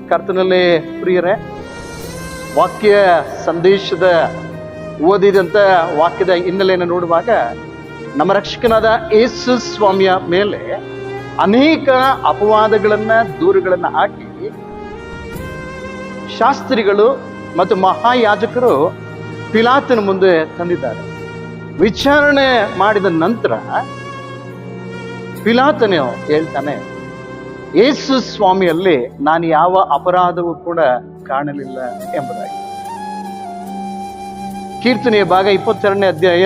ಕರ್ತನಲ್ಲಿ ಪ್ರಿಯರೇ, ವಾಕ್ಯ ಸಂದೇಶದ ಓದಿದಂಥ ವಾಕ್ಯದ ಹಿನ್ನೆಲೆಯನ್ನು ನೋಡುವಾಗ ನಮ್ಮ ರಕ್ಷಕನಾದ ಯೇಸು ಸ್ವಾಮಿಯ ಮೇಲೆ ಅನೇಕ ಅಪವಾದಗಳನ್ನ ದೂರುಗಳನ್ನ ಹಾಕಿ ಶಾಸ್ತ್ರಿಗಳು ಮತ್ತು ಮಹಾಯಾಜಕರು ಪಿಲಾತನ ಮುಂದೆ ತಂದಿದ್ದಾರೆ. ವಿಚಾರಣೆ ಮಾಡಿದ ನಂತರ ಪಿಲಾತನು ಹೇಳ್ತಾನೆ, ಯೇಸು ಸ್ವಾಮಿಯಲ್ಲಿ ನಾನು ಯಾವ ಅಪರಾಧವೂ ಕೂಡ ಕಾಣಲಿಲ್ಲ ಎಂಬುದಾಗಿ. ಕೀರ್ತನೆಯ ಭಾಗ 22ನೇ ಅಧ್ಯಾಯ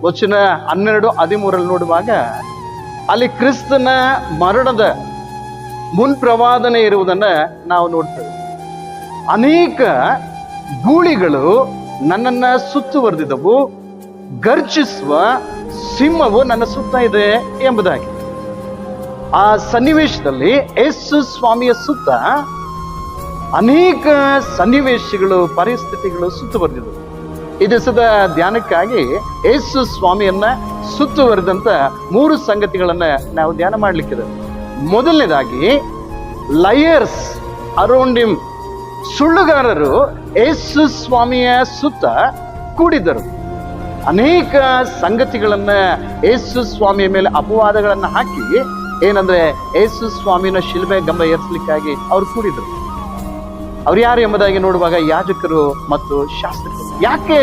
ವಚನ 12-13 ನೋಡುವಾಗ ಅಲ್ಲಿ ಕ್ರಿಸ್ತನ ಮರಣದ ಮುನ್ಪ್ರವಾದನೆ ಇರುವುದನ್ನ ನಾವು ನೋಡ್ತೇವೆ. ಅನೇಕ ಗೂಳಿಗಳು ನನ್ನನ್ನ ಸುತ್ತುವರೆದಿದ್ದವು, ಗರ್ಜಿಸುವ ಸಿಂಹವು ನನ್ನ ಸುತ್ತ ಇದೆ ಎಂಬುದಾಗಿ. ಆ ಸನ್ನಿವೇಶದಲ್ಲಿ ಯೇಸು ಸ್ವಾಮಿಯ ಸುತ್ತ ಅನೇಕ ಸನ್ನಿವೇಶಗಳು, ಪರಿಸ್ಥಿತಿಗಳು ಸುತ್ತುವರೆದಿದ್ದವು. ಈ ದಿವಸದ ಧ್ಯಾನಕ್ಕಾಗಿ ಯೇಸು ಸ್ವಾಮಿಯನ್ನ ಸುತ್ತುವರೆದಂತ 3 ಸಂಗತಿಗಳನ್ನ ನಾವು ಧ್ಯಾನ ಮಾಡ್ಲಿಕ್ಕಿದೆ. ಮೊದಲನೇದಾಗಿ, ಲಯರ್ಸ್ ಅರೌಂಡ್ ಹಿಮ್, ಸುಳ್ಳುಗಾರರು ಯೇಸು ಸ್ವಾಮಿಯ ಸುತ್ತ ಕೂಡಿದ್ದರು. ಅನೇಕ ಸಂಗತಿಗಳನ್ನ ಯೇಸು ಸ್ವಾಮಿಯ ಮೇಲೆ ಅಪವಾದಗಳನ್ನ ಹಾಕಿ ಏನಂದ್ರೆ ಯೇಸು ಸ್ವಾಮಿನ ಶಿಲ್ಬೆ ಗಂಬ ಏರಿಸಲಿಕ್ಕಾಗಿ ಅವ್ರು ಕೂಡಿದ್ರು. ಅವ್ರು ಯಾರು ಎಂಬುದಾಗಿ ನೋಡುವಾಗ ಯಾಜಕರು ಮತ್ತು ಶಾಸ್ತ್ರಿಗಳು. ಯಾಕೆ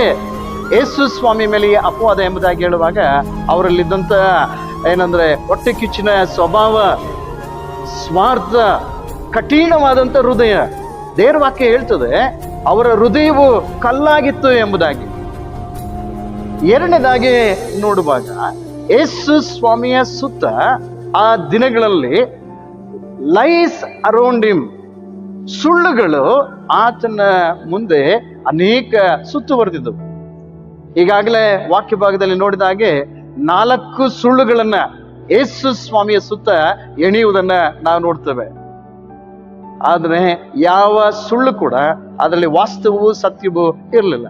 ಯೇಸು ಸ್ವಾಮಿ ಮೇಲೆ ಅಪವಾದ ಎಂಬುದಾಗಿ ಹೇಳುವಾಗ ಅವರಲ್ಲಿದ್ದಂತ ಏನಂದ್ರೆ ಹೊಟ್ಟೆ ಕಿಚ್ಚಿನ ಸ್ವಭಾವ, ಸ್ವಾರ್ಥ, ಕಠಿಣವಾದಂತ ಹೃದಯ. ದೇವರ ವಾಕ್ಯ ಹೇಳ್ತದೆ ಅವರ ಹೃದಯವು ಕಲ್ಲಾಗಿತ್ತು ಎಂಬುದಾಗಿ. ಎರಡನೇದಾಗಿ ನೋಡುವಾಗ ಯೇಸು ಸ್ವಾಮಿಯ ಸುತ್ತ ಆ ದಿನಗಳಲ್ಲಿ ಲೈಸ್ ಅರೌಂಡ್ ಹಿಮ್, ಸುಳ್ಳುಗಳು ಆತನ ಮುಂದೆ ಅನೇಕ ಸುತ್ತುವರೆದಿದ್ದವು. ಈಗಾಗಲೇ ವಾಕ್ಯ ಭಾಗದಲ್ಲಿ ನೋಡಿದ ಹಾಗೆ 4 ಸುಳ್ಳುಗಳನ್ನ ಯೇಸು ಸ್ವಾಮಿಯ ಸುತ್ತ ಎಣಿಯುವುದನ್ನ ನಾವು ನೋಡ್ತೇವೆ. ಆದ್ರೆ ಯಾವ ಸುಳ್ಳು ಕೂಡ ಅದರಲ್ಲಿ ವಾಸ್ತವವೂ ಸತ್ಯವೂ ಇರಲಿಲ್ಲ.